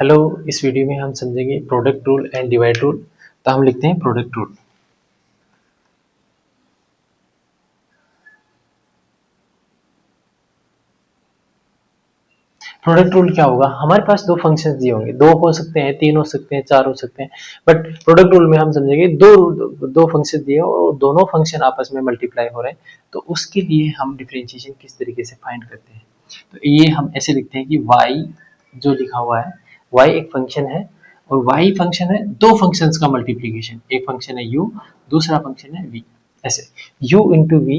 Hello. इस video में हम समझेंगे product rule and divide rule. तो हम लिखते हैं प्रोडक्ट रूल। प्रोडक्ट रूल क्या होगा? हमारे पास दो फंक्शंस दिए होंगे, दो हो सकते हैं, तीन हो सकते हैं, चार हो सकते हैं, बट प्रोडक्ट रूल में हम समझेंगे दो फंक्शन दिए और दोनों फंक्शन आपस में मल्टीप्लाई हो रहे हैं। तो उसके लिए हम डिफरेंशिएशन किस तरीके से फाइंड करते हैं, तो ये हम ऐसे लिखते हैं कि y जो लिखा हुआ है, y एक फंक्शन है और y फंक्शन है दो फंक्शंस का मल्टीप्लीकेशन। एक फंक्शन है u, दूसरा फंक्शन है v। ऐसे u इंटू वी,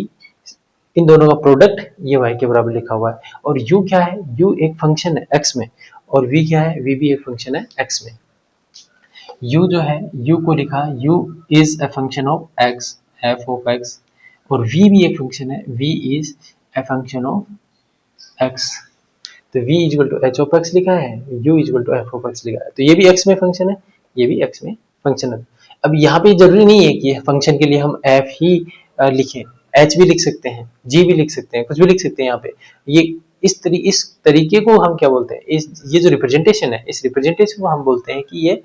इन दोनों का प्रोडक्ट ये y के बराबर लिखा हुआ है। और u क्या है? u एक फंक्शन है x में, और v क्या है? v भी एक फंक्शन है x में। u जो है, u को लिखा u is a function of x, f of x, और v भी एक फंक्शन है, v is a function of x। तो v equal to h of x लिखा है, u equal to f of x लिखा है, तो ये भी x में फंक्शन है, ये भी x में फंक्शन है। अब यहाँ पे जरूरी नहीं है कि फंक्शन के लिए हम f ही लिखें, h भी लिख सकते हैं, g भी लिख सकते हैं, कुछ भी लिख सकते हैं। यहाँ पे ये इस तरीके को हम क्या बोलते हैं, ये जो रिप्रेजेंटेशन है, इस रिप्रेजेंटेशन को हम बोलते हैं कि ये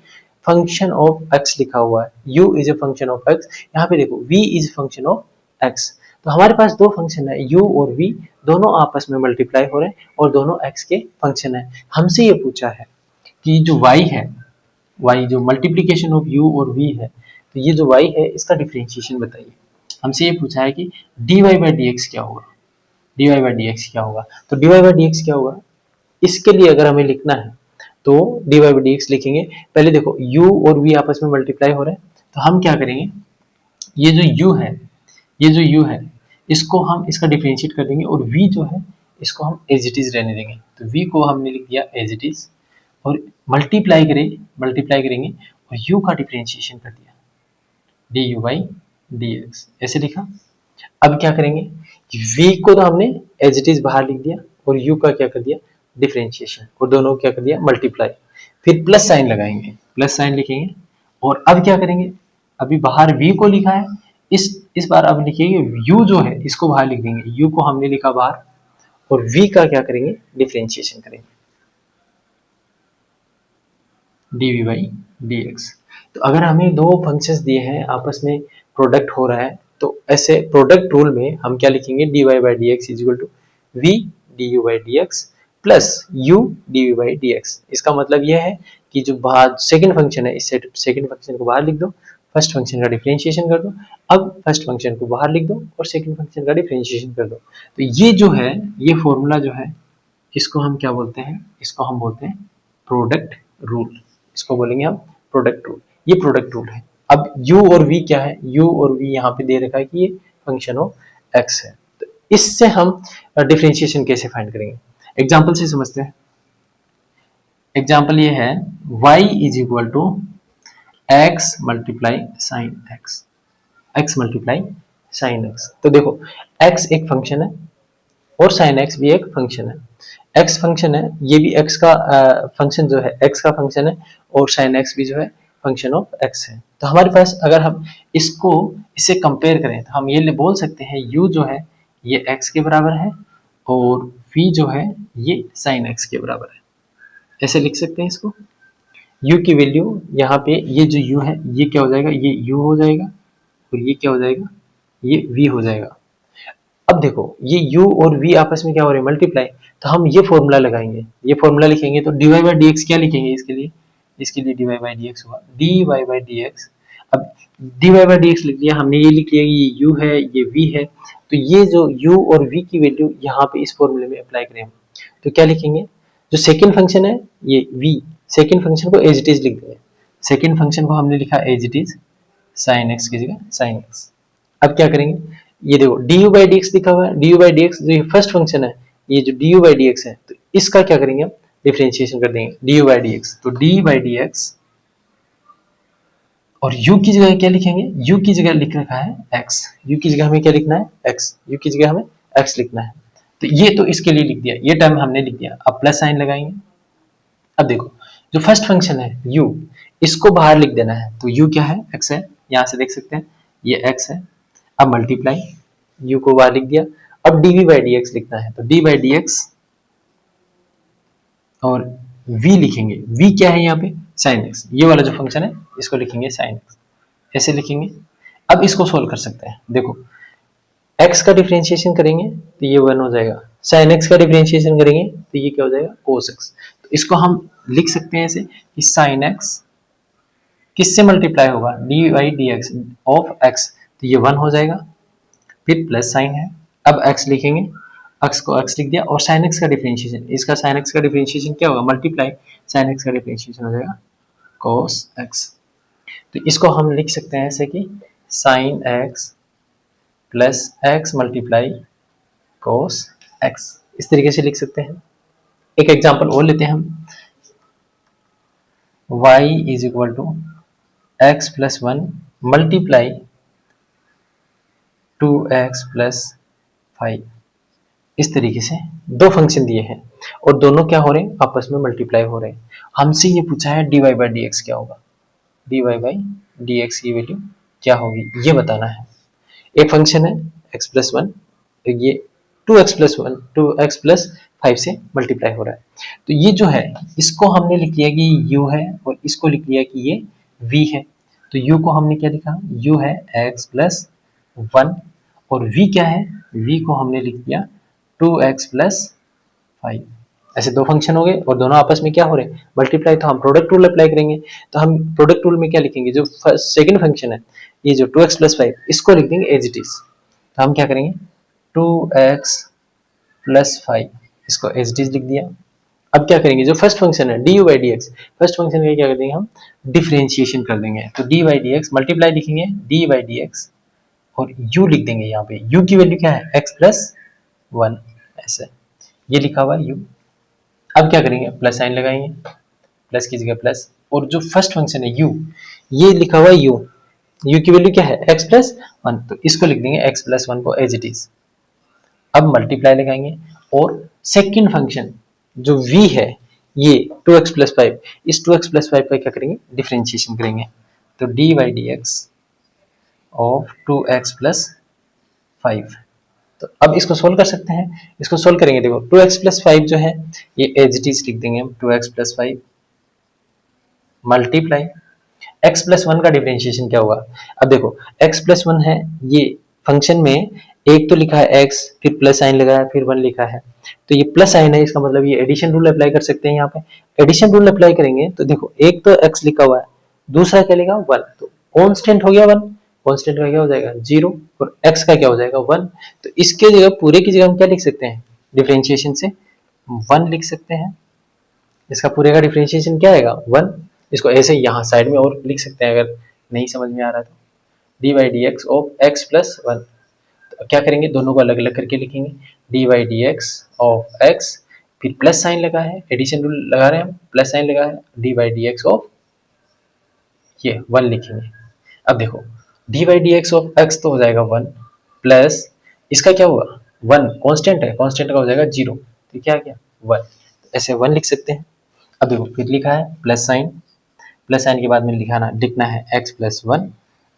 फंक्शन ऑफ x लिखा हुआ है। u is a function of x। यहाँ पे देखो v is function of x। तो हमारे पास दो फंक्शन है, u और v, दोनों आपस में मल्टीप्लाई हो रहे हैं और दोनों x के फंक्शन है। हमसे ये पूछा है कि जो y है, y जो मल्टीप्लीकेशन ऑफ u और v है, तो ये जो y है इसका डिफरेंशिएशन बताइए। हमसे ये पूछा है कि dy बाई डी एक्स क्या होगा, dy बाई डी एक्स क्या होगा। तो dy बाई डी एक्स क्या होगा, इसके लिए अगर हमें लिखना है तो dy बाई डी एक्स लिखेंगे। पहले देखो u और v आपस में मल्टीप्लाई हो रहे हैं, तो हम क्या करेंगे, ये जो u है, ये जो u है, इसको हम इसका डिफरेंशिएट कर देंगे, और v जो है इसको हम एज इट इज रहने देंगे। तो v को हमने लिख दिया एज इट इज, और मल्टीप्लाई करेंगे और u का डिफरेंशिएशन कर दिया, du बाई डी एक्स ऐसे लिखा। अब क्या करेंगे, v को तो हमने एज इट इज बाहर लिख दिया और u का क्या कर दिया, डिफरेंशिएशन, और दोनों को क्या कर दिया, मल्टीप्लाई। फिर प्लस साइन लगाएंगे, प्लस साइन लिखेंगे, और अब क्या करेंगे, अभी बाहर v को लिखा है, इस बार अब लिखेंगे u जो है इसको बाहर लिख देंगे, u को हमने लिखा बाहर, और v का क्या करेंगे, डिफरेंशिएशन करेंगे, dv बाई डी एक्स। तो अगर हमें दो फंक्शंस दिए हैं, आपस में प्रोडक्ट हो रहा है, तो ऐसे प्रोडक्ट रूल में हम क्या लिखेंगे, dy by d x is equal to v du by d x plus u dv by d x. इसका मतलब यह है कि जो बाहर सेकंड फंक्शन है, इस सेकंड फंक्शन को बाहर लिख दो, फर्स्ट फंक्शन का डिफरेंशिएशन कर दो। अब फर्स्ट फंक्शन को बाहर लिख दो और सेकंड फंक्शन का डिफरेंशिएशन कर दो। तो ये जो है, ये फॉर्मूला जो है, इसको हम क्या बोलते हैं, इसको हम बोलते हैं प्रोडक्ट रूल। इसको बोलेंगे हम प्रोडक्ट रूल। ये प्रोडक्ट रूल है। अब u और v क्या है, u और v यहाँ पे दे रखा है कि ये फंक्शन ऑफ x है। तो इससे हम डिफरेंशिएशन कैसे फाइंड करेंगे, एग्जाम्पल से समझते हैं। एग्जाम्पल ये है, y is equal to x multiply sine x, x multiply sine x। तो देखो x एक फंक्शन है और साइन x भी एक फंक्शन है। x फंक्शन है, ये भी x का फंक्शन जो है, x का फंक्शन है, और साइन x भी जो है फंक्शन ऑफ x है। तो हमारे पास अगर हम इससे कंपेयर करें, तो हम ये बोल सकते हैं u जो है ये x के बराबर है, और v जो है ये साइन x के बराबर है। ऐसे लिख सकते हैं इसको। u की वैल्यू यहाँ पे, ये जो u है ये क्या हो जाएगा, ये u हो जाएगा, और ये क्या हो जाएगा, ये v हो जाएगा। अब देखो ये u और v आपस में क्या हो रहे हैं, मल्टीप्लाई। तो हम ये फॉर्मूला लगाएंगे, ये फॉर्मूला लिखेंगे, तो dy बाई डी एक्स क्या लिखेंगे इसके लिए dy बाई डी एक्स होगा dy बाई डी एक्स। अब dy बाई डी एक्स लिख लिया हमने, ये लिख लिया कि ये u है, ये v है। तो ये जो u और v की वैल्यू यहाँ पे इस फॉर्मूले में अप्लाई करें हम, तो क्या लिखेंगे, जो सेकेंड फंक्शन है ये v, सेकेंड फंक्शन को एज इट इज लिख देंगे। सेकेंड फंक्शन को हमने लिखा as it is, sine x की जगह साइन x। अब क्या करेंगे, ये देखो du बाई डी एक्स लिखा हुआ है, du बाई डी एक्स जो फर्स्ट फंक्शन है, ये जो du बाई डी एक्स है, तो इसका क्या करेंगे हम, डिफरेंशिएशन कर देंगे du बाई डी एक्स। तो d बाई डी एक्स, और u की जगह क्या लिखेंगे, u की जगह लिख रखा है x, u की जगह हमें क्या लिखना है, x, u की जगह हमें x लिखना है। तो ये तो इसके लिए लिख दिया, ये टर्म हमने लिख दिया। अब प्लस साइन लगाएंगे। अब देखो जो फर्स्ट फंक्शन है u, इसको बाहर लिख देना है, तो u क्या है, x है, यहां से देख सकते हैं ये x है। अब मल्टीप्लाई, u को बाहर लिख दिया। अब dv बाई डी एक्स लिखना है, तो d बाई डी एक्स, और v लिखेंगे, v क्या है यहाँ पे sin x, ये वाला जो फंक्शन है इसको लिखेंगे sin x, ऐसे लिखेंगे। अब इसको सोल्व कर सकते हैं, देखो x का डिफरेंशिएशन करेंगे तो ये 1 हो जाएगा, sin x का डिफरेंशिएशन करेंगे तो ये क्या हो जाएगा cos x। तो इसको हम लिख सकते हैं ऐसे कि sin x किससे मल्टीप्लाई होगा, dy dx ऑफ x, तो ये 1 हो जाएगा, फिर प्लस साइन है, अब x लिखेंगे, x को x लिख दिया, और sin x का डिफरेंशिएशन, इसका sin x का डिफरेंशिएशन क्या होगा मल्टीप्लाई, sin x का डिफरेंशिएशन हो जाएगा cos x। तो इसको हम लिख सकते हैं ऐसे कि sin x plus x multiply cos x, इस तरीके से लिख सकते हैं। एक एग्जांपल और लेते हैं हम, y is equal to x plus 1 multiply 2x plus 5, इस तरीके से दो फंक्शन दिए हैं और दोनों क्या हो रहे हैं आपस में मल्टीप्लाई हो रहे हैं। हमसे ये पूछा है dy बाई डी एक्स क्या होगा, dy बाई डी एक्स की वैल्यू क्या होगी ये बताना है। एक फंक्शन है x प्लस 1, ये 2x प्लस 1 2x प्लस 5 से मल्टीप्लाई हो रहा है, तो ये जो है इसको हमने लिख लिया कि u है और इसको लिख लिया कि ये v है। तो u को हमने क्या लिखा, u है x प्लस 1 और v क्या है, v को हमने लिख दिया 2x प्लस 5। ऐसे दो फंक्शन हो गए और दोनों आपस में क्या हो रहे हैं मल्टीप्लाई, तो हम प्रोडक्ट रूल अप्लाई करेंगे। तो हम प्रोडक्ट रूल में क्या लिखेंगे, जो सेकंड फंक्शन है ये जो 2x प्लस 5 इसको लिख देंगे एज इट इज। तो हम क्या करेंगे 2x प्लस 5 इसको एज इट इज लिख दिया। अब क्या करेंगे, जो फर्स्ट फंक्शन है D by d x, first function का क्या कर देंगे हम डिफरेंशिएशन कर देंगे। तो d by d x multiply लिखेंगे डी बाई डी एक्स और u लिख देंगे, यहाँ पे u की वैल्यू क्या है x प्लस 1, ऐसे ये लिखा हुआ है u। अब क्या करेंगे प्लस साइन लगाएंगे, प्लस की जगह प्लस, और जो फर्स्ट फंक्शन है u ये लिखा हुआ है u की वैल्यू क्या है x प्लस 1, तो इसको लिख देंगे x प्लस 1 को एज इट इज। अब मल्टीप्लाई लगाएंगे और सेकंड फंक्शन जो v है ये 2x प्लस 5, इस 2x प्लस 5 का क्या करेंगे डिफरेंशिएशन करेंगे। तो d by d x of 2x plus 5। तो अब इसको सोल्व कर सकते हैं, इसको सोल्व करेंगे, देखो 2x प्लस 5 जो है ये एज इट इज लिख देंगे हम 2x plus 5 multiply x plus 1 का डिफरेंशिएशन क्या होगा। अब देखो x प्लस 1 है, ये फंक्शन में एक तो लिखा है x फिर प्लस साइन लगाया फिर 1 लिखा है, तो ये प्लस साइन है, इसका मतलब ये एडिशन रूल अप्लाई कर सकते हैं। यहाँ पे एडिशन रूल अप्लाई करेंगे तो देखो एक तो x लिखा हुआ है, दूसरा क्या लिखा 1, तो कांस्टेंट हो गया 1, कांस्टेंट का क्या हो जाएगा 0 और x का क्या हो जाएगा 1। तो इसके जगह पूरे की जगह हम क्या लिख सकते हैं डिफरेंशिएशन से 1 लिख सकते हैं, इसका पूरे का डिफरेंशिएशन क्या आएगा 1। इसको ऐसे यहाँ साइड में और लिख सकते हैं अगर नहीं समझ में आ रहा तो, d by d x of x plus 1। तो क्या करेंगे दोनों को अलग अलग करके लिखेंगे, D by d x of x फिर प्लस साइन लगा है, एडिशन रूल लगा रहे हैं हम, प्लस साइन लगा है, D by d x of ये 1 लिखेंगे। अब देखो D by d x of x तो हो जाएगा 1 प्लस इसका क्या हुआ 1, कांस्टेंट है, कांस्टेंट का हो जाएगा 0, तो क्या क्या 1, ऐसे 1 लिख सकते हैं। अब देखो फिर लिखा है प्लस साइन, प्लस साइन के बाद में लिखना है x प्लस 1।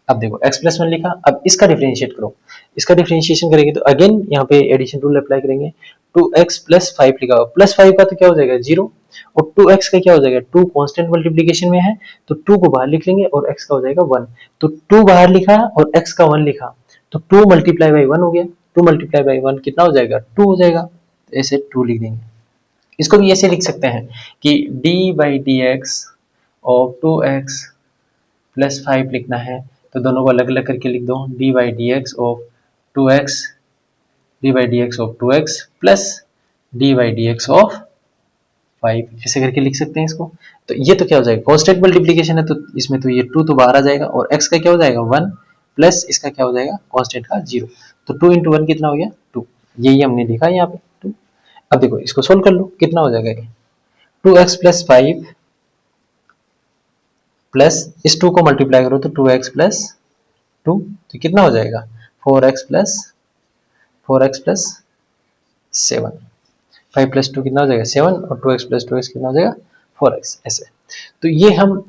अब देखो x प्लस 1 लिखा, अब इसका डिफरेंशिएट करो, इसका डिफरेंशिएशन करेंगे तो अगेन यहाँ पे एडिशन रूल अप्लाई करेंगे, 2x प्लस 5 लिखा हुआ, प्लस 5 का तो क्या हो जाएगा 0 और 2x का क्या हो जाएगा 2 कांस्टेंट मल्टीप्लिकेशन में है तो 2 को बाहर लिख लेंगे और x का हो जाएगा 1। तो 2 बाहर लिखा और x का 1 लिखा, तो 2 मल्टीप्लाई बाई 1 हो गया, 2 मल्टीप्लाई बाई 1 कितना हो जाएगा 2 हो जाएगा, तो ऐसे 2 लिख देंगे। इसको भी ऐसे लिख सकते हैं कि d बाई डी एक्स और 2x प्लस 5 लिखना है तो दोनों को अलग अलग करके लिख दो, D by d x of 2x, D by d x of 2x plus D by d x of 5, ऐसे करके लिख सकते हैं इसको। तो ये तो क्या हो जाएगा कांस्टेंट मल्टीप्लिकेशन है तो इसमें तो ये 2 तो बाहर आ जाएगा और x का क्या हो जाएगा 1 प्लस इसका क्या हो जाएगा कांस्टेंट का 0, तो 2 इंटू 1 कितना हो गया 2, यही हमने लिखा यहाँ पे 2। अब देखो इसको सोल्व कर लो कितना हो जाएगा, 2x प्लस 5 प्लस इस 2 को मल्टीप्लाई करो तो 2x प्लस 2, तो कितना हो जाएगा 4x प्लस 7, 5 प्लस 2 कितना हो जाएगा 7 और 2x प्लस 2x कितना हो जाएगा 4x, ऐसे। तो ये हम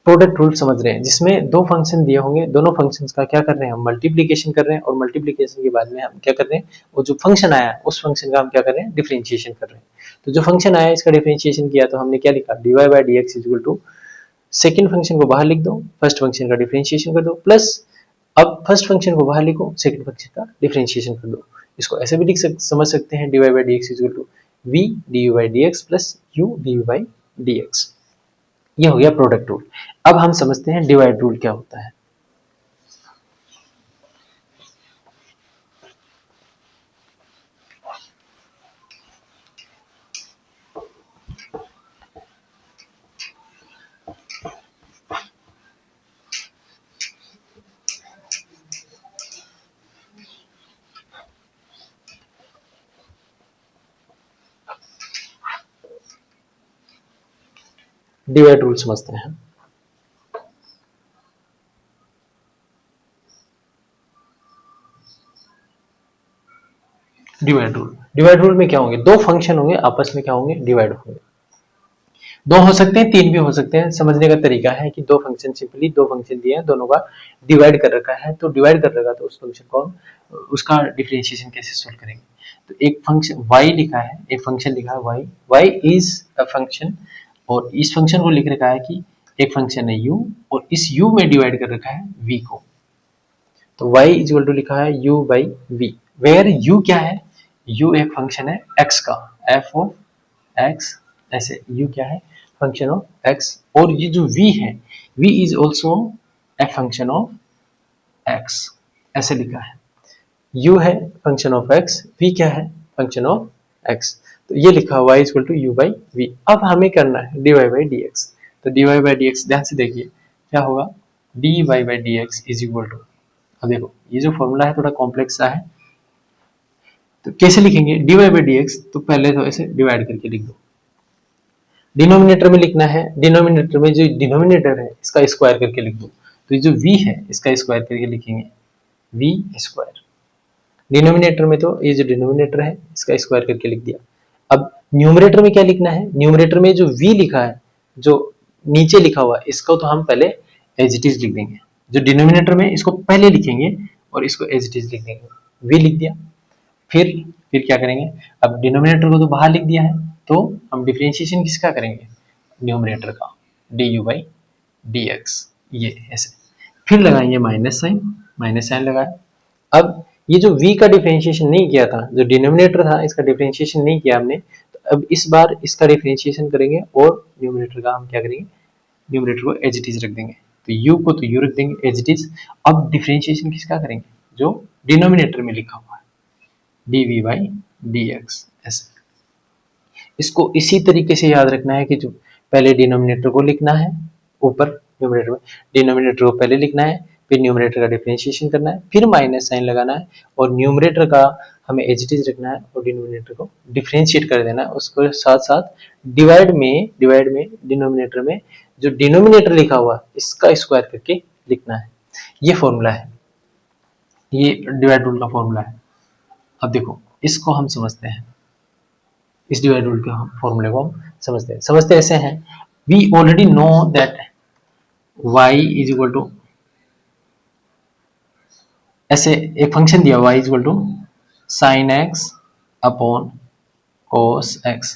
प्रोडक्ट रूल समझ रहे हैं जिसमें दो फंक्शन दिए होंगे, दोनों फंक्शंस का क्या कर रहे हैं हम मल्टीप्लिकेशन कर रहे हैं और मल्टीप्लिकेशन के बाद में हम क्या कर रहे हैं वो जो फंक्शन आया है उस फंक्शन का हम क्या कर रहे हैं डिफरेंशिएशन कर रहे हैं। तो जो फंक्शन आया इसका डिफरेंशिएशन किया तो हमने क्या लिखा, dy by d x is equal to, second function को बाहर लिख दो, फर्स्ट फंक्शन का डिफरेंशिएशन कर दो, प्लस अब फर्स्ट फंक्शन को बाहर लिखो, सेकेंड फंक्शन का डिफरेंशिएशन कर दो। इसको ऐसे भी समझ सकते हैं, dy by d x is equal to v du by d x plus u du by d x. ये हो गया प्रोडक्ट रूल। अब हम समझते हैं डिवाइड रूल क्या होता है। डिवाइड रूल समझते हैं। डिवाइड रूल में क्या होंगे, दो फंक्शन होंगे आपस में क्या होंगे, डिवाइड होंगे। दो हो सकते हैं, तीन भी हो सकते हैं। समझने का तरीका है कि दो फंक्शन, सिंपली दो फंक्शन दिए हैं, दोनों का डिवाइड कर रखा है, तो डिवाइड कर रखा तो उस फंक्शन को उसका डिफरेंशिएशन कैसे सोल्व करेंगे। तो एक फंक्शन y लिखा है, एक फंक्शन लिखा है y इज अ फंक्शन, और इस फंक्शन को लिख रखा है कि एक फंक्शन है u, और इस u में डिवाइड कर रखा है v को। तो y इज इक्वल टू लिखा है u by v, where u क्या है, u एक फंक्शन है x का, f ऑफ x, ऐसे u क्या है, फंक्शन ऑफ x, और ये जो v है, v is also a function of x, ऐसे लिखा है। u है फंक्शन ऑफ x, v क्या है, फंक्शन ऑफ x। तो ये लिखा y is equal to u by v। अब हमें करना है dy बाई डी एक्स। तो dy बाई डी एक्स ध्यान से देखिए क्या होगा, dy by d x is equal to, अब देखो ये जो फॉर्मूला है थोड़ा कॉम्प्लेक्स सा है, तो कैसे लिखेंगे dy बाई डी एक्स, तो पहले तो ऐसे डिवाइड करके लिख दो। डिनोमिनेटर में लिखना है, डिनोमिनेटर में जो डिनोमिनेटर है इसका स्क्वायर करके लिख दो। तो ये जो v है इसका स्क्वायर करके लिखेंगे v स्क्वायर। डिनोमिनेटर में तो ये जो डिनोमिनेटर है इसका स्क्वायर करके लिख दिया। अब न्यूमरेटर में क्या लिखना है, न्यूमरेटर में जो v लिखा है, जो नीचे लिखा हुआ है, इसको तो हम पहले एज इट इज लिख देंगे। जो डिनोमिनेटर में इसको पहले लिखेंगे और इसको एज इट इज लिख देंगे, v लिख दिया। फिर क्या करेंगे, अब डिनोमिनेटर को तो बाहर लिख दिया है, तो हम डिफरेंशिएशन किसका करेंगे, न्यूमरेटर का, du बाई डी एक्स, ये ऐसे। फिर लगाएंगे माइनस साइन लगाए। अब ये जो v का डिफरेंशिएशन नहीं किया था, जो डिनोमिनेटर था इसका डिफरेंशिएशन नहीं किया हमने, तो अब इस बार इसका डिफरेंशिएशन करेंगे और न्यूमरेटर का हम क्या करेंगे, न्यूमरेटर को एज इट इज रख देंगे। तो u को तो u रख देंगे एज इट इज। अब डिफरेंशिएशन किसका करेंगे, जो डिनोमिनेटर में लिखा हुआ है, dv बाई डी एक्स, ऐसे। इसको इसी तरीके से याद रखना है कि जो पहले डिनोमिनेटर को लिखना है, ऊपर न्यूमरेटर में डिनोमिनेटर को पहले लिखना है, फिर न्यूमरेटर का डिफरेंशिएशन करना है, फिर माइनस साइन लगाना है, और न्यूमरेटर का हमें एज इट इज रखना है और डिनोमिनेटर को डिफरेंशिएट कर देना है। उसको साथ साथ डिवाइड में डिनोमिनेटर में जो डिनोमिनेटर लिखा हुआ इसका स्क्वायर करके लिखना है। ये फॉर्मूला है, ये डिवाइड रूल का फॉर्मूला है। अब देखो इसको हम समझते हैं, इस डिवाइड रूल के फॉर्मूले को हम समझते ऐसे हैं, we already know that y is equal to, ऐसे एक फंक्शन दिया y is equal to sine x upon cos x,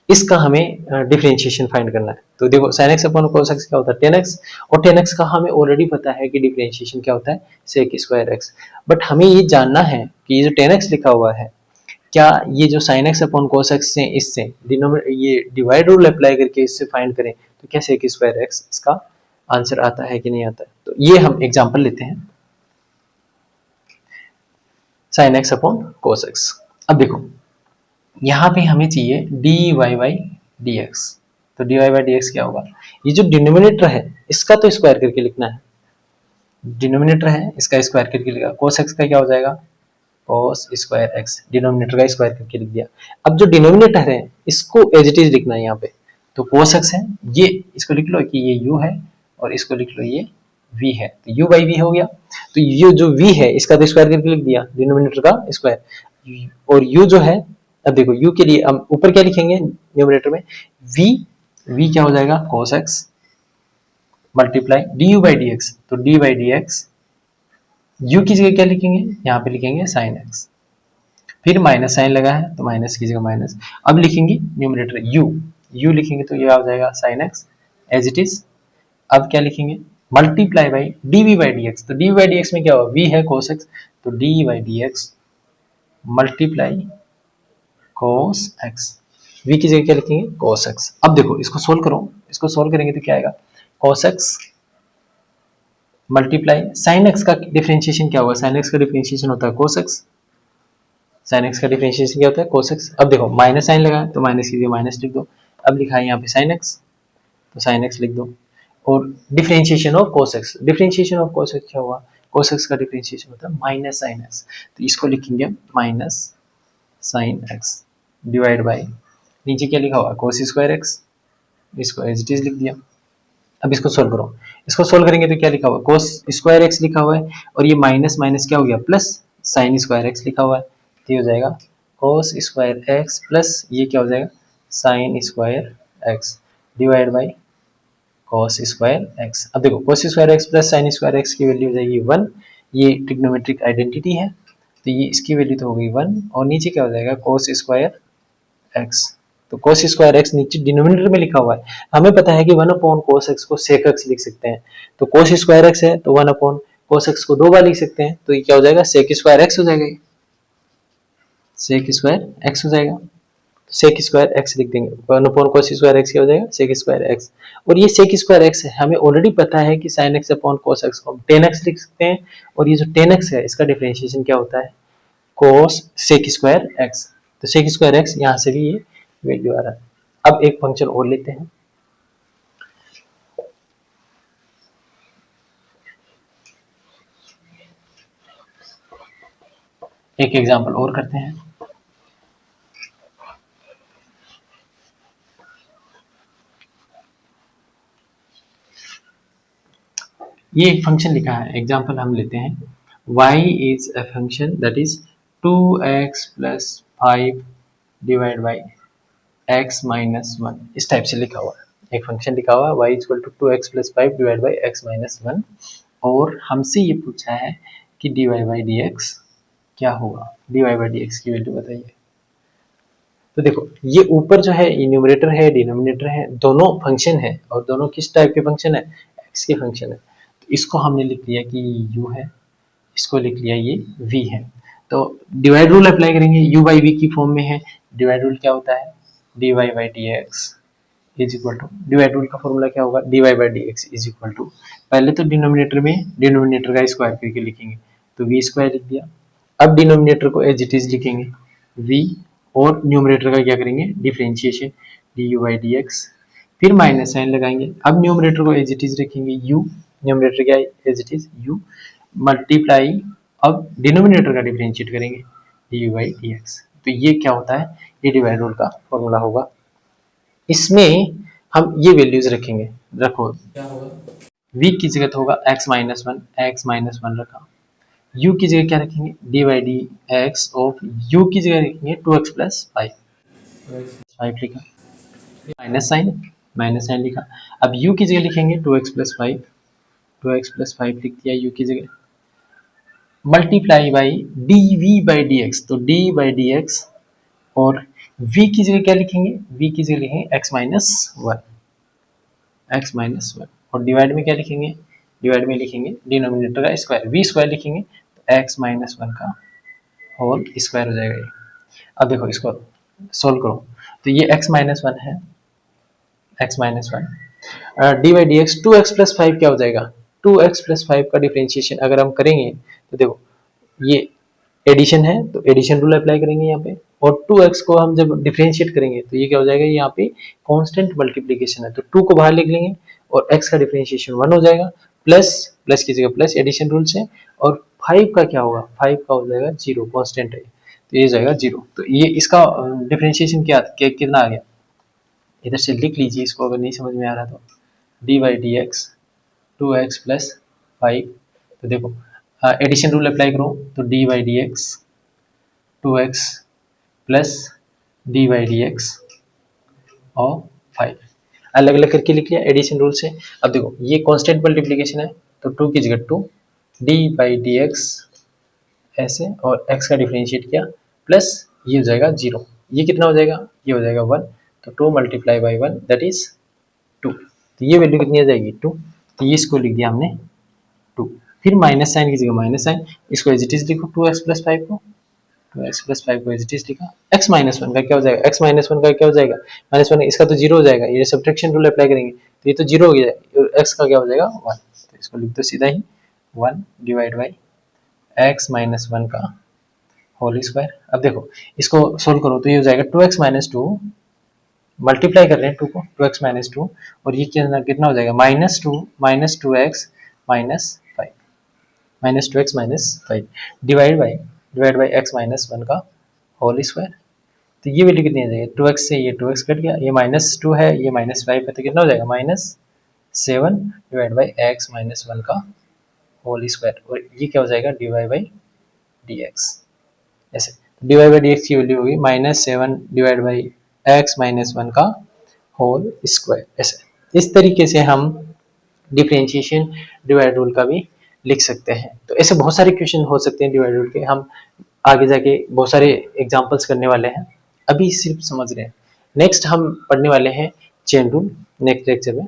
इसका हमें डिफरेंशिएशन फाइंड करना है। तो देखो sin x upon cos x क्या होता है, tan x, और tan x का हमें ऑलरेडी पता है कि डिफरेंशिएशन क्या होता है, sec स्क्वायर x। बट हमें ये जानना है कि ये जो tan x लिखा हुआ है, क्या ये जो sin x upon cos x से इससे ये डिवाइड रूल अप्लाई करके इससे फाइंड करें तो क्या sec स्क्वायर x इसका आंसर आता है कि नहीं आता है। तो ये हम एग्जांपल लेते हैं, sin x upon cos x। अब देखो यहाँ पे हमें चाहिए dy बाई डी एक्स। तो dy बाई डी एक्स क्या होगा, ये जो डिनोमिनेटर है इसका तो स्क्वायर करके लिखना है, डिनोमिनेटर है इसका स्क्वायर करके लिखा, cos x का क्या हो जाएगा, cos स्क्वायर x, डिनोमिनेटर का स्क्वायर करके लिख दिया। अब जो डिनोमिनेटर है इसको एज इट इज लिखना है यहाँ पे, तो cos x है, ये इसको लिख लो कि ये u है, और इसको लिख लो ये v है, तो u बाई v हो गया। तो ये जो v है इसका तो स्क्वायर करके लिख दिया, डिनोमिनेटर का स्क्वायर, और u जो है, अब देखो u के लिए हम ऊपर क्या लिखेंगे न्यूमरेटर में, v क्या हो जाएगा, cos x multiply du by d x, तो d by d x, u की जगह क्या लिखेंगे, यहाँ पे लिखेंगे sin x, फिर माइनस साइन लगा है तो माइनस की जगह माइनस। अब लिखेंगे न्यूमरेटर यू लिखेंगे तो ये आ जाएगा sine x as it is. अब क्या लिखेंगे, multiply by dv by d x. तो डीवी बाई डी एक्स में क्या होगा, वी है कोस एक्स, तो d by d x multiply cos x. V की जगह क्या लिखेंगे, कोस एक्स। अब देखो इसको सोल्व करो, इसको सोल्व करेंगे तो क्या आएगा, cos x multiply sine x का डिफरेंशिएशन क्या होगा, साइन एक्स का डिफरेंशिएशन होता है कोस एक्स। साइन एक्स का डिफरेंशिएशन क्या होता है, कोस एक्स। अब देखो माइनस साइन लगा तो माइनस की जगह माइनस लिख दो। अब लिखा है यहाँ पे साइन एक्स तो साइन एक्स लिख दो। और differentiation of cos x, differentiation of cos x क्या हुआ, कोस एक्स का डिफरेंशिएशन होता है माइनस साइन एक्स, तो इसको लिखेंगे minus sine x divide by नीचे क्या लिखा हुआ कोस स्क्वायर एक्स, इसको एज इट इज लिख दिया। अब इसको सोल्व करो, इसको सोल्व करेंगे तो क्या लिखा हुआ, कोस स्क्वायर एक्स लिखा हुआ है और ये माइनस माइनस क्या हो गया प्लस साइन स्क्वायर एक्स लिखा हुआ है, तो ये हो जाएगा कोस स्क्वायर एक्स प्लस ये क्या हो जाएगा sine square x divide by cos square x. अब देखो cos square x plus sine square x की वैल्यू हो जाएगी 1, ये ट्रिग्नोमेट्रिक आइडेंटिटी है तो ये इसकी वैल्यू तो हो गई 1 और नीचे क्या हो जाएगा cos स्क्वायर एक्स। तो cos स्क्वायर एक्स नीचे डिनोमिनेटर में लिखा हुआ है, हमें पता है कि 1 अपॉन cos x को sec x लिख सकते हैं, तो cos स्क्वायर एक्स है तो 1 अपॉन cos x को 2 बार लिख सकते हैं, तो ये क्या हो जाएगा sec स्क्वायर एक्स हो जाएगा, sec स्क्वायर एक्स हो जाएगा। सेक स्क्वायर एक्स लिख देंगे, 1 अपॉन cos स्क्वायर एक्स क्या हो जाएगा सेक स्क्वायर एक्स। और ये सेक स्क्वायर एक्स है, हमें ऑलरेडी पता है कि sin x upon cos x को हम 10x लिख सकते हैं और ये जो 10x है इसका डिफरेंशिएशन क्या होता है cos सेक स्क्वायर एक्स। तो सेक स्क्वायर एक्स यहाँ से भी ये वैल्यू आ रहा है। अब एक फंक्शन और लेते हैं, एक एग्जांपल और करते हैं। ये एक फंक्शन लिखा है, एग्जांपल हम लेते हैं y is a function that is 2x plus 5 divide by x minus 1, इस टाइप से लिखा हुआ है। एक फंक्शन लिखा हुआ है y equal to 2x plus 5 divide by x minus 1 और हमसे ये पूछा है कि dy बाई dx क्या होगा, dy बाई dx की वैल्यू बताइए। तो देखो ये ऊपर जो है ये न्यूमरेटर है डिनोमिनेटर है, दोनों फंक्शन है और दोनों किस टाइप के फंक्शन है, x के फंक्शन है। तो इसको हमने लिख लिया कि u है, इसको लिख लिया ये v है। तो डिवाइड रूल अप्लाई करेंगे, u बाई v की फॉर्म में है, डिवाइड रूल क्या होता है dy by dx is equal to, divide rule का फॉर्मूला क्या होगा dy by dx is equal to, पहले तो डिनोमिनेटर में डिनोमिनेटर का स्क्वायर करके लिखेंगे तो v स्क्वायर लिख दिया। अब डिनोमिनेटर को एज इट इज लिखेंगे v और न्यूमरेटर का क्या करेंगे डिफरेंशिएशन du बाई dx, फिर माइनस साइन लगाएंगे। अब न्यूमरेटर को एज इट इज रखेंगे u, न्यूमरेटर क्या है as it is u multiply, अब डिनोमिनेटर का डिफरेंशिएट करेंगे du बाई dx। तो ये क्या होता है, ये डिवाइड रूल का फॉर्मूला होगा। इसमें हम ये वैल्यूज रखेंगे, रखो क्या होगा v की जगह तो होगा x माइनस 1, x माइनस 1 रखा, u की जगह क्या रखेंगे D by d x of u की जगह रखेंगे 2x प्लस 5 लिखा, माइनस साइन लिखा। अब u की जगह लिखेंगे 2x प्लस 5, 2x प्लस 5 लिख दिया u की जगह, multiply by d v by d x, तो डी बाई डी एक्स और v की जगह क्या लिखेंगे, v की जगह लिखेंगे x माइनस 1, x माइनस 1 और डिवाइड में क्या लिखेंगे, डिवाइड में लिखेंगे डिनोमिनेटर का स्क्वायर, v स्क्वायर लिखेंगे तो x माइनस 1 का होल स्क्वायर हो जाएगा ये। अब देखो इसको सोल्व करो तो ये x माइनस 1 है, x minus 1 D by d x 2x plus 5 क्या हो जाएगा, 2x प्लस 5 का डिफरेंशिएशन अगर हम करेंगे तो देखो ये एडिशन है तो एडिशन रूल अप्लाई करेंगे यहाँ पे, और 2x को हम जब डिफरेंशिएट करेंगे तो ये क्या हो जाएगा, यहाँ पे कांस्टेंट मल्टीप्लिकेशन है तो 2 को बाहर लिख लेंगे और x का डिफरेंशिएशन 1 हो जाएगा, प्लस प्लस की जगह प्लस एडिशन रूल से, और 5 का क्या होगा, 5 का हो जाएगा 0, कांस्टेंट है तो ये हो जाएगा 0। तो ये इसका डिफरेंशिएशन कितना आ गया, इधर से लिख लीजिए इसको अगर नहीं समझ में आ रहा तो, d by d x 2x plus 5, तो देखो एडिशन रूल अप्लाई करो तो d by d x 2x plus D by d x और 5 अलग अलग करके लिख लिया एडिशन रूल से। अब देखो ये कांस्टेंट मल्टीप्लिकेशन है तो 2 की जगह 2 डी बाई डी एक्स ऐसे और x का डिफरेंशिएट किया प्लस ये हो जाएगा 0, ये कितना हो जाएगा, ये हो जाएगा 1, तो 2 मल्टीप्लाई बाई 1 दैट इज 2, तो ये वैल्यू कितनी आ जाएगी 2, तो ये इसको लिख दिया हमने 2, फिर माइनस साइन की जगह माइनस साइन, इसको एज इट इज लिखो 2x प्लस 5 को, 2x प्लस 5 को एज इट इज लिखा, x माइनस 1 का क्या हो जाएगा, x माइनस 1 का क्या हो जाएगा, माइनस 1 इसका तो 0 हो जाएगा, ये सब्ट्रैक्शन रूल अप्लाई करेंगे तो ये तो 0 हो गया और x का क्या हो जाएगा 1, तो इसको लिख दो सीधा ही 1 डिवाइड बाई x माइनस 1 का होल स्क्वायर। अब देखो इसको सोल्व करो तो ये हो जाएगा 2x माइनस 2, मल्टीप्लाई कर रहे हैं 2 को, 2x माइनस 2, और ये कितना हो जाएगा minus 2x minus 5, minus 2x minus 5 divide by x minus 1 का होल स्क्वायर, तो ये वैल्यू कितनी आ जाएगी, 2x से ये 2x कट गया, ये माइनस 2 है, ये माइनस 5 है, तो कितना हो जाएगा minus 7 divide by x minus 1 का होल स्क्वायर, और ये क्या हो जाएगा dy बाई dx, ऐसे dy बाई dx की वैल्यू होगी minus 7 divide by x minus 1 का होल स्क्वायर। ऐसे इस तरीके से हम डिफरेंशिएशन डिवाइड रूल का भी लिख सकते हैं। तो ऐसे बहुत सारे क्वेश्चन हो सकते हैं डिवाइड रूल के, हम आगे जाके बहुत सारे एग्जांपल्स करने वाले हैं, अभी सिर्फ समझ रहे हैं। नेक्स्ट हम पढ़ने वाले हैं चेन रूल नेक्स्ट लेक्चर में।